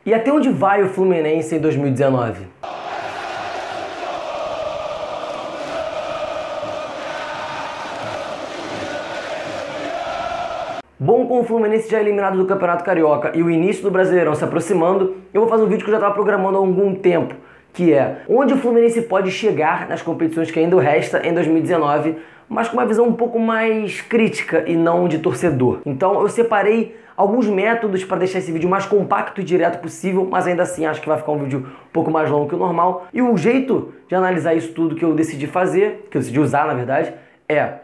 E até onde vai o Fluminense em 2019? Bom, com o Fluminense já eliminado do Campeonato Carioca e o início do Brasileirão se aproximando, eu vou fazer um vídeo que eu já estava programando há algum tempo, que é onde o Fluminense pode chegar nas competições que ainda resta em 2019, mas com uma visão um pouco mais crítica e não de torcedor. Então eu separei alguns métodos para deixar esse vídeo mais compacto e direto possível, mas ainda assim acho que vai ficar um vídeo um pouco mais longo que o normal. E o jeito de analisar isso tudo que eu decidi fazer, que eu decidi usar na verdade,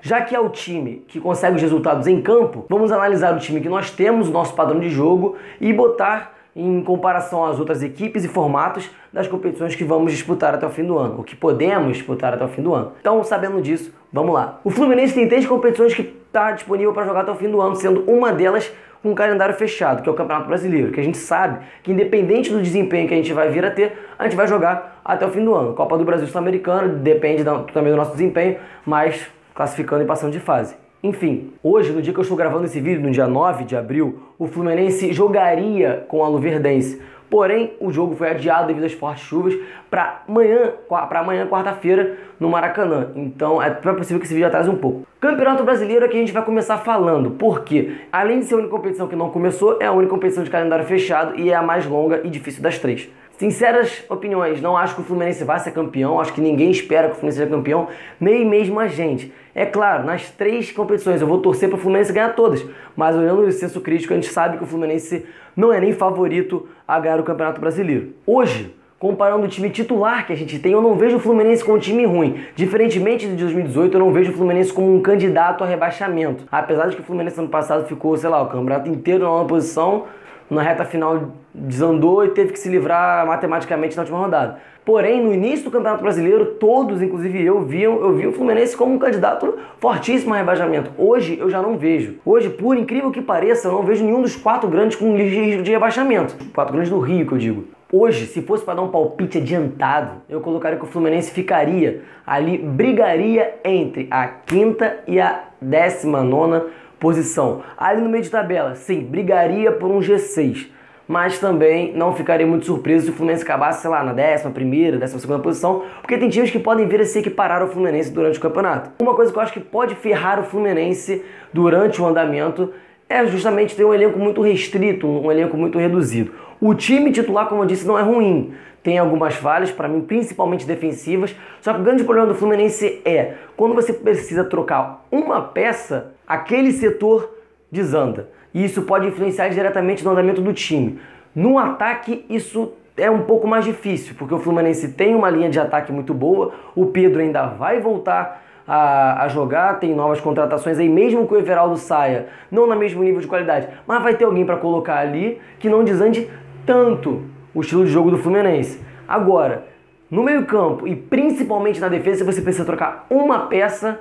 já que é o time que consegue os resultados em campo, vamos analisar o time que nós temos, o nosso padrão de jogo, e botar em comparação às outras equipes e formatos das competições que vamos disputar até o fim do ano, ou que podemos disputar até o fim do ano. Então, sabendo disso, vamos lá. O Fluminense tem 3 competições que está disponível para jogar até o fim do ano, sendo uma delas com um calendário fechado, que é o Campeonato Brasileiro, que a gente sabe que independente do desempenho que a gente vai vir a ter, a gente vai jogar até o fim do ano. Copa do Brasil Sul-Americana, depende também do nosso desempenho, mas classificando e passando de fase. Enfim, hoje, no dia que eu estou gravando esse vídeo, no dia 9 de abril, o Fluminense jogaria com a Luverdense. Porém, o jogo foi adiado devido às fortes chuvas para amanhã, quarta-feira, no Maracanã. Então, é possível que esse vídeo atrase um pouco. Campeonato Brasileiro é que a gente vai começar falando, porque, além de ser a única competição que não começou, é a única competição de calendário fechado e é a mais longa e difícil das 3. Sinceras opiniões, não acho que o Fluminense vai ser campeão, acho que ninguém espera que o Fluminense seja campeão, nem mesmo a gente. É claro, nas 3 competições eu vou torcer para o Fluminense ganhar todas, mas olhando o senso crítico, a gente sabe que o Fluminense não é nem favorito a ganhar o Campeonato Brasileiro. Hoje, comparando o time titular que a gente tem, eu não vejo o Fluminense com um time ruim. Diferentemente de 2018, eu não vejo o Fluminense como um candidato a rebaixamento. Apesar de que o Fluminense ano passado ficou, sei lá, o campeonato inteiro na nona posição, na reta final desandou e teve que se livrar matematicamente na última rodada. Porém, no início do Campeonato Brasileiro, todos, inclusive eu vi o Fluminense como um candidato fortíssimo a rebaixamento. Hoje, eu já não vejo. Hoje, por incrível que pareça, eu não vejo nenhum dos 4 grandes com risco de rebaixamento. 4 grandes do Rio, que eu digo. Hoje, se fosse para dar um palpite adiantado, eu colocaria que o Fluminense ficaria ali, brigaria entre a 5ª e a 19ª posição. Ali no meio de tabela, sim, brigaria por um G6, mas também não ficaria muito surpreso se o Fluminense acabasse, sei lá, na 11ª, 12ª posição, porque tem times que podem vir a se equiparar ao Fluminense durante o campeonato. Uma coisa que eu acho que pode ferrar o Fluminense durante o andamento é justamente ter um elenco muito restrito, um elenco muito reduzido. O time titular, como eu disse, não é ruim. Tem algumas falhas, para mim, principalmente defensivas. Só que o grande problema do Fluminense é, quando você precisa trocar uma peça, aquele setor desanda. E isso pode influenciar diretamente no andamento do time. No ataque, isso é um pouco mais difícil, porque o Fluminense tem uma linha de ataque muito boa, o Pedro ainda vai voltar a jogar, tem novas contratações aí, mesmo que o Everaldo saia, não no mesmo nível de qualidade, mas vai ter alguém para colocar ali que não desande tanto o estilo de jogo do Fluminense. Agora, no meio-campo e principalmente na defesa, se você precisa trocar uma peça,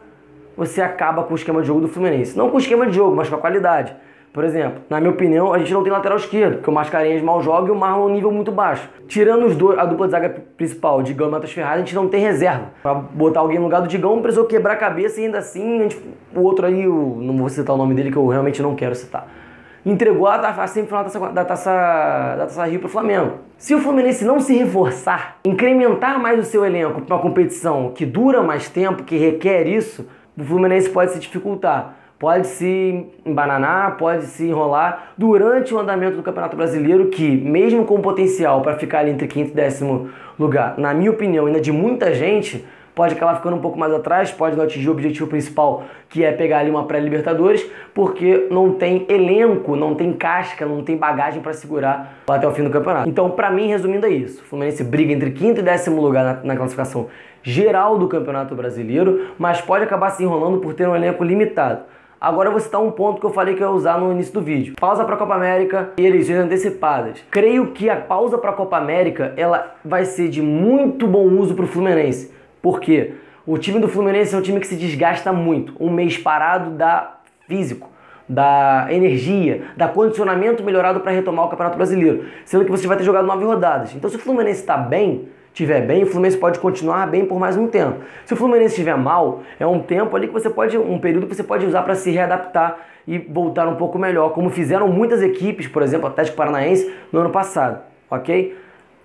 você acaba com o esquema de jogo do Fluminense. Não com o esquema de jogo, mas com a qualidade. Por exemplo, na minha opinião, a gente não tem lateral esquerdo, porque o Mascarenhas mal joga e o Marlon nível muito baixo. Tirando a dupla de zaga principal, Digão e Matheus Ferraz, a gente não tem reserva. Pra botar alguém no lugar do Digão, precisou quebrar a cabeça e ainda assim, o outro aí, não vou citar o nome dele que eu realmente não quero citar, entregou a semifinal da Taça Rio pro Flamengo. Se o Fluminense não se reforçar, incrementar mais o seu elenco para uma competição que dura mais tempo, que requer isso, o Fluminense pode se dificultar. Pode se embananar, pode se enrolar durante o andamento do Campeonato Brasileiro, que mesmo com potencial para ficar ali entre 5º e 10º lugar, na minha opinião, ainda de muita gente, pode acabar ficando um pouco mais atrás, pode não atingir o objetivo principal, que é pegar ali uma pré-Libertadores, porque não tem elenco, não tem casca, não tem bagagem para segurar até o fim do campeonato. Então, para mim, resumindo, é isso. O Fluminense briga entre 5º e 10º lugar na classificação geral do Campeonato Brasileiro, mas pode acabar se enrolando por ter um elenco limitado. Agora eu vou citar um ponto que eu falei que eu ia usar no início do vídeo. Pausa para a Copa América e eleições antecipadas. Creio que a pausa para a Copa América ela vai ser de muito bom uso para o Fluminense. Por quê? O time do Fluminense é um time que se desgasta muito. Um mês parado dá físico, dá energia, dá condicionamento melhorado para retomar o Campeonato Brasileiro. Sendo que você vai ter jogado 9 rodadas. Então se o Fluminense está bem, estiver bem, o Fluminense pode continuar bem por mais um tempo. Se o Fluminense estiver mal, é um tempo ali que você pode, um período que você pode usar para se readaptar e voltar um pouco melhor, como fizeram muitas equipes, por exemplo, o Atlético Paranaense no ano passado. ok?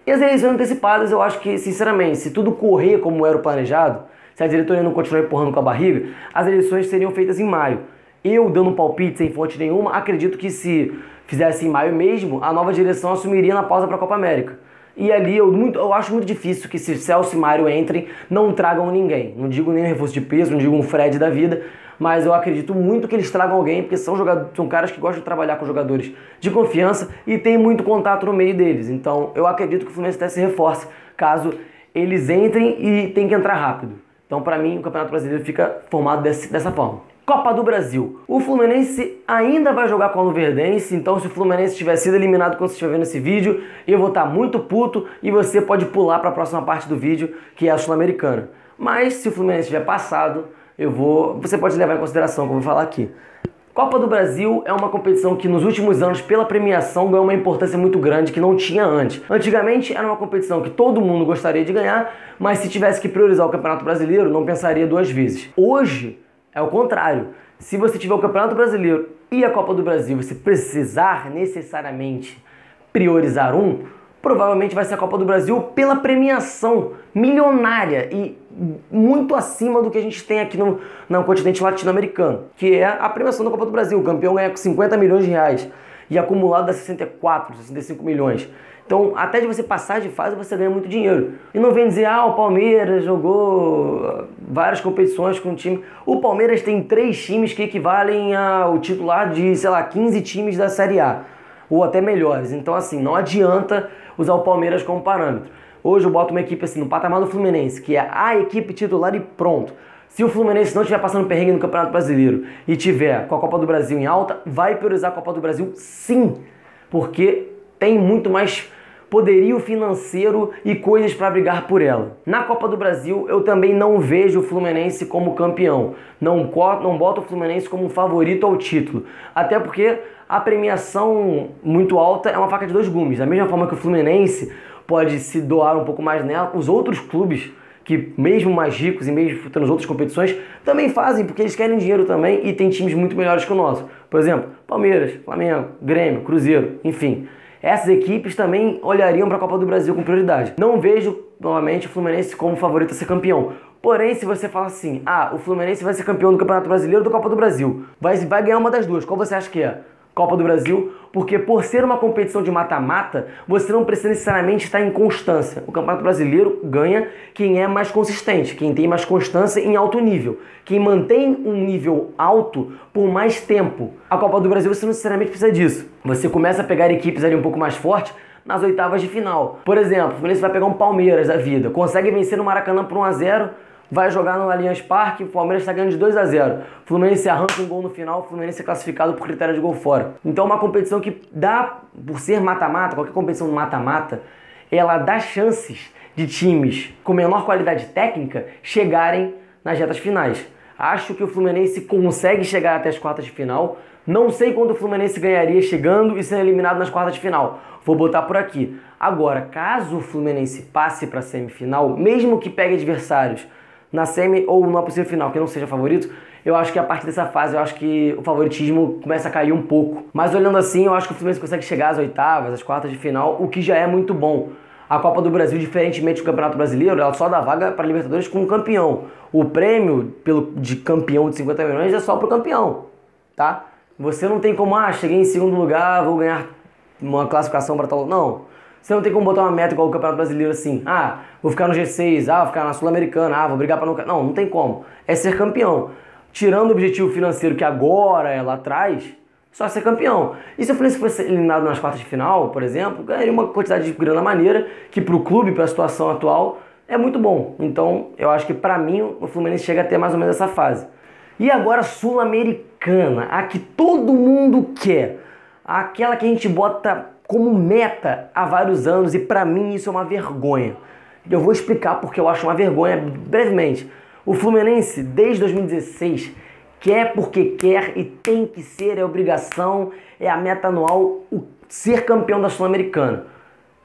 E as eleições antecipadas, eu acho que, sinceramente, se tudo correr como era o planejado, se a diretoria não continuar empurrando com a barriga, as eleições seriam feitas em maio. Eu, dando um palpite sem fonte nenhuma, acredito que se fizesse em maio mesmo, a nova direção assumiria na pausa para a Copa América. E ali eu acho muito difícil que se Celso e Mário entrem, não tragam ninguém. Não digo nem um reforço de peso, não digo um Fred da vida, mas eu acredito muito que eles tragam alguém, porque são caras que gostam de trabalhar com jogadores de confiança e tem muito contato no meio deles. Então eu acredito que o Fluminense até se reforce caso eles entrem e tem que entrar rápido. Então para mim o Campeonato Brasileiro fica formado dessa forma. Copa do Brasil. O Fluminense ainda vai jogar com o Luverdense, então se o Fluminense tiver sido eliminado quando você estiver vendo esse vídeo, eu vou estar muito puto e você pode pular para a próxima parte do vídeo, que é a Sul-Americana. Mas se o Fluminense tiver passado, você pode levar em consideração o que eu vou falar aqui. Copa do Brasil é uma competição que nos últimos anos, pela premiação, ganhou uma importância muito grande que não tinha antes. Antigamente era uma competição que todo mundo gostaria de ganhar, mas se tivesse que priorizar o Campeonato Brasileiro, não pensaria duas vezes. Hoje é o contrário. Se você tiver o Campeonato Brasileiro e a Copa do Brasil, você precisar necessariamente priorizar um, provavelmente vai ser a Copa do Brasil pela premiação milionária e muito acima do que a gente tem aqui no continente latino-americano, que é a premiação da Copa do Brasil. O campeão ganha 50 milhões de reais e acumulado dá 64, 65 milhões. Então, até de você passar de fase, você ganha muito dinheiro. E não vem dizer, o Palmeiras jogou várias competições com o time. O Palmeiras tem 3 times que equivalem ao titular de, 15 times da Série A. Ou até melhores. Então, assim, não adianta usar o Palmeiras como parâmetro. Hoje eu boto uma equipe assim no patamar do Fluminense, que é a equipe titular e pronto. Se o Fluminense não estiver passando perrengue no Campeonato Brasileiro e tiver com a Copa do Brasil em alta, vai priorizar a Copa do Brasil sim. Porque tem muito mais poderio financeiro e coisas para brigar por ela. Na Copa do Brasil, eu também não vejo o Fluminense como campeão. Não boto o Fluminense como um favorito ao título. Até porque a premiação muito alta é uma faca de 2 gumes. Da mesma forma que o Fluminense pode se doar um pouco mais nela, os outros clubes, que mesmo mais ricos e mesmo disputando as outras competições, também fazem, porque eles querem dinheiro também e tem times muito melhores que o nosso. Por exemplo, Palmeiras, Flamengo, Grêmio, Cruzeiro, enfim. Essas equipes também olhariam para a Copa do Brasil com prioridade. Não vejo, novamente, o Fluminense como favorito a ser campeão. Porém, se você fala assim, o Fluminense vai ser campeão do Campeonato Brasileiro ou da Copa do Brasil, vai ganhar uma das duas. Qual você acha que é? Copa do Brasil, porque por ser uma competição de mata-mata, você não precisa necessariamente estar em constância. O Campeonato Brasileiro ganha quem é mais consistente, quem tem mais constância em alto nível, quem mantém um nível alto por mais tempo. A Copa do Brasil você não necessariamente precisa disso. Você começa a pegar equipes ali um pouco mais fortes nas oitavas de final. Por exemplo, o Fluminense vai pegar um Palmeiras da vida, consegue vencer no Maracanã por 1-0, vai jogar no Allianz Parque, o Palmeiras está ganhando de 2-0. O Fluminense arranca um gol no final, o Fluminense é classificado por critério de gol fora. Então é uma competição que dá, por ser mata-mata, qualquer competição de mata-mata, ela dá chances de times com menor qualidade técnica chegarem nas retas finais. Acho que o Fluminense consegue chegar até as quartas de final. Não sei quando o Fluminense ganharia chegando e sendo eliminado nas quartas de final. Vou botar por aqui. Agora, caso o Fluminense passe para a semifinal, mesmo que pegue adversários na semi ou numa possível final, que não seja favorito, eu acho que a partir dessa fase, eu acho que o favoritismo começa a cair um pouco. Mas olhando assim, eu acho que o Fluminense consegue chegar às oitavas, às quartas de final, o que já é muito bom. A Copa do Brasil, diferentemente do Campeonato Brasileiro, ela só dá vaga para a Libertadores com um campeão. O prêmio de campeão de 50 milhões é só para o campeão, tá? Você não tem como, cheguei em segundo lugar, vou ganhar uma classificação para tal... Não. Você não tem como botar uma meta igual o Campeonato Brasileiro assim, vou ficar no G6, vou ficar na Sul-Americana, vou brigar para não... Não tem como. É ser campeão. Tirando o objetivo financeiro que agora ela traz, só ser campeão. E se o Fluminense fosse eliminado nas quartas de final, por exemplo, ganharia uma quantidade de grana maneira, que para o clube, para a situação atual, é muito bom. Então, eu acho que para mim, o Fluminense chega até mais ou menos essa fase. E agora, Sul-Americana, a que todo mundo quer. Aquela que a gente bota como meta há vários anos, e para mim isso é uma vergonha. Eu vou explicar porque eu acho uma vergonha brevemente. O Fluminense, desde 2016, quer porque quer e tem que ser, é obrigação, é a meta anual, ser campeão da Sul-Americana.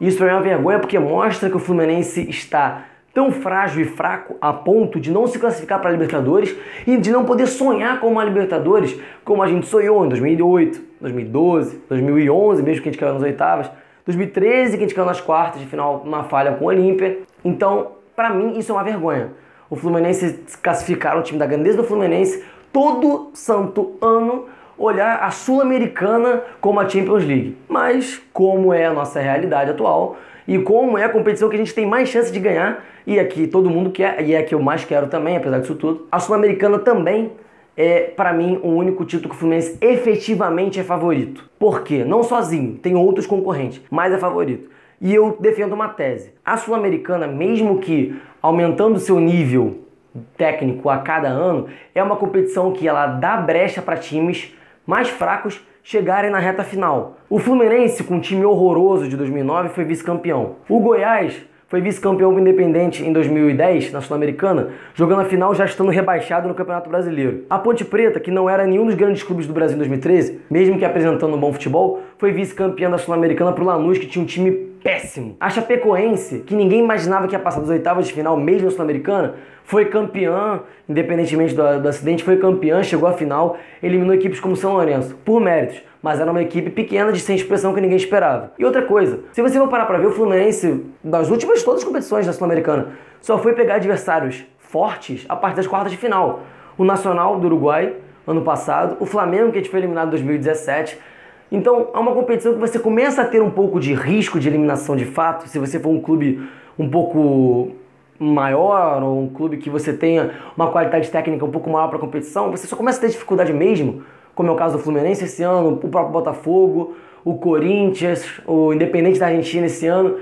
Isso para mim é uma vergonha porque mostra que o Fluminense está tão frágil e fraco a ponto de não se classificar para a Libertadores e de não poder sonhar com uma Libertadores como a gente sonhou em 2008, 2012, 2011, mesmo que a gente caiu nas oitavas, 2013 que a gente caiu nas quartas de final, uma falha com o Olímpia. Então, pra mim, isso é uma vergonha. O Fluminense classificaram o time da grandeza do Fluminense todo santo ano olhar a Sul-Americana como a Champions League. Mas, como é a nossa realidade atual e como é a competição que a gente tem mais chance de ganhar, e aqui todo mundo quer, e é a que eu mais quero também, apesar disso tudo, a Sul-Americana também é, pra mim, o único título que o Fluminense efetivamente é favorito. Por quê? Não sozinho, tem outros concorrentes, mas é favorito. E eu defendo uma tese. A Sul-Americana, mesmo que aumentando seu nível técnico a cada ano, é uma competição que ela dá brecha para times mais fracos chegarem na reta final. O Fluminense, com um time horroroso de 2009, foi vice-campeão. O Goiás foi vice-campeão do Independente em 2010, na Sul-Americana, jogando a final já estando rebaixado no Campeonato Brasileiro. A Ponte Preta, que não era nenhum dos grandes clubes do Brasil em 2013, mesmo que apresentando um bom futebol, foi vice-campeã da Sul-Americana pro Lanús, que tinha um time péssimo. A Chapecoense, que ninguém imaginava que ia passar das oitavas de final, mesmo na Sul-Americana, foi campeã, independentemente do acidente, foi campeã, chegou à final, eliminou equipes como São Lourenço, por méritos, mas era uma equipe pequena de sem expressão que ninguém esperava. E outra coisa, se você for parar pra ver, o Fluminense, das últimas todas as competições da Sul-Americana, só foi pegar adversários fortes a partir das quartas de final. O Nacional do Uruguai, ano passado, o Flamengo, que a gente foi eliminado em 2017. Então, é uma competição que você começa a ter um pouco de risco de eliminação de fato, se você for um clube um pouco maior, ou um clube que você tenha uma qualidade técnica um pouco maior para a competição, você só começa a ter dificuldade mesmo, como é o caso do Fluminense esse ano, o próprio Botafogo, o Corinthians, o Independente da Argentina esse ano.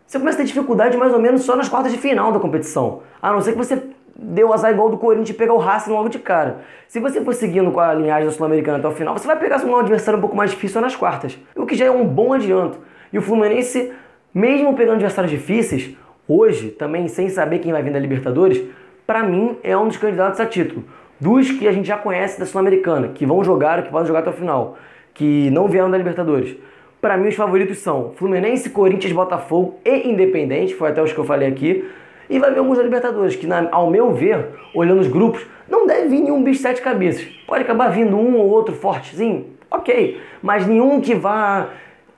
Você começa a ter dificuldade mais ou menos só nas quartas de final da competição, a não ser que você deu azar igual do Corinthians e pegar o Racing logo de cara. Se você for seguindo com a linhagem da Sul-Americana até o final, você vai pegar um adversário um pouco mais difícil nas quartas, o que já é um bom adianto. E o Fluminense, mesmo pegando adversários difíceis, hoje, também sem saber quem vai vir da Libertadores, pra mim é um dos candidatos a título. Dos que a gente já conhece da Sul-Americana, que vão jogar, que podem jogar até o final, que não vieram da Libertadores. Pra mim os favoritos são Fluminense, Corinthians, Botafogo e Independente, foi até os que eu falei aqui. E vai vir alguns da Libertadores, que ao meu ver, olhando os grupos, não deve vir nenhum bicho de 7 cabeças. Pode acabar vindo um ou outro fortezinho, ok, mas nenhum que vá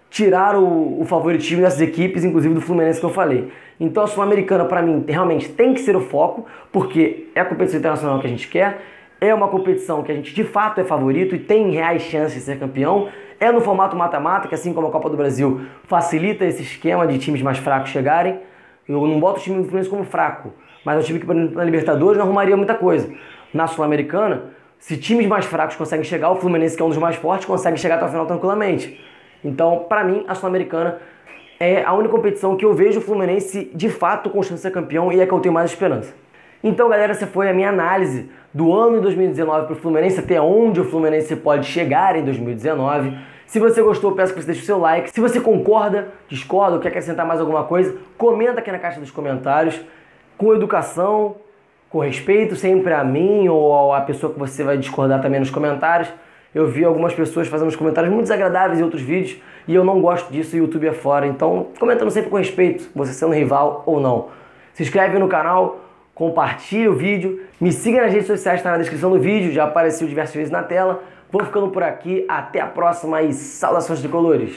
tirar o favoritismo dessas equipes, inclusive do Fluminense que eu falei. Então a Sul-Americana, para mim, realmente tem que ser o foco, porque é a competição internacional que a gente quer, é uma competição que a gente de fato é favorito e tem reais chances de ser campeão, é no formato mata-mata, que assim como a Copa do Brasil facilita esse esquema de times mais fracos chegarem. Eu não boto o time do Fluminense como fraco, mas é um time que na Libertadores não arrumaria muita coisa. Na Sul-Americana, se times mais fracos conseguem chegar, o Fluminense, que é um dos mais fortes, consegue chegar até o final tranquilamente. Então, para mim, a Sul-Americana é a única competição que eu vejo o Fluminense de fato com chance de ser campeão e é que eu tenho mais esperança. Então, galera, essa foi a minha análise do ano de 2019 para o Fluminense, até onde o Fluminense pode chegar em 2019. Se você gostou, peço que você deixe o seu like. Se você concorda, discorda ou quer acrescentar mais alguma coisa, comenta aqui na caixa dos comentários, com educação, com respeito sempre a mim ou a pessoa que você vai discordar também nos comentários. Eu vi algumas pessoas fazendo uns comentários muito desagradáveis em outros vídeos e eu não gosto disso e o YouTube é fora. Então, comentando sempre com respeito, você sendo rival ou não. Se inscreve no canal, compartilha o vídeo, me siga nas redes sociais, está na descrição do vídeo, já apareceu diversas vezes na tela. Vou ficando por aqui, até a próxima e saudações tricolores!